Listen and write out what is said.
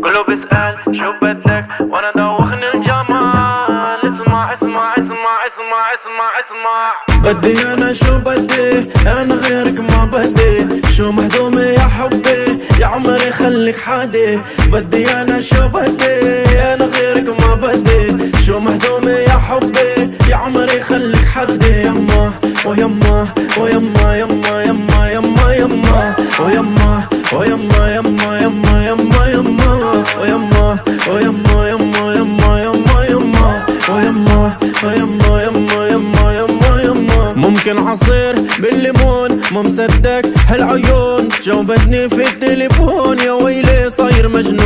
كله بيسأل شو بدك وانا دوخني الجمال. اسمع اسمع اسمع اسمع اسمع اسمع. بدي انا شو بدي، انا غيرك ما بدي. شو مهضومة يا حبي، يا عمري خليك حادي. بدي انا شو بدي، انا غيرك ما بدي. شو مهضومة يا حبي، يا عمري خليك حدي. يما ويما ويما يما يما يما يما ويما ويما يما يما يما يما ويما ويما يما يما يما يما ويما ويما يما يما يما يما. ممكن عصير بالليمون، مو مصدق هالعيون. جاوبتني في التليفون، يا ويلي صاير مجنون.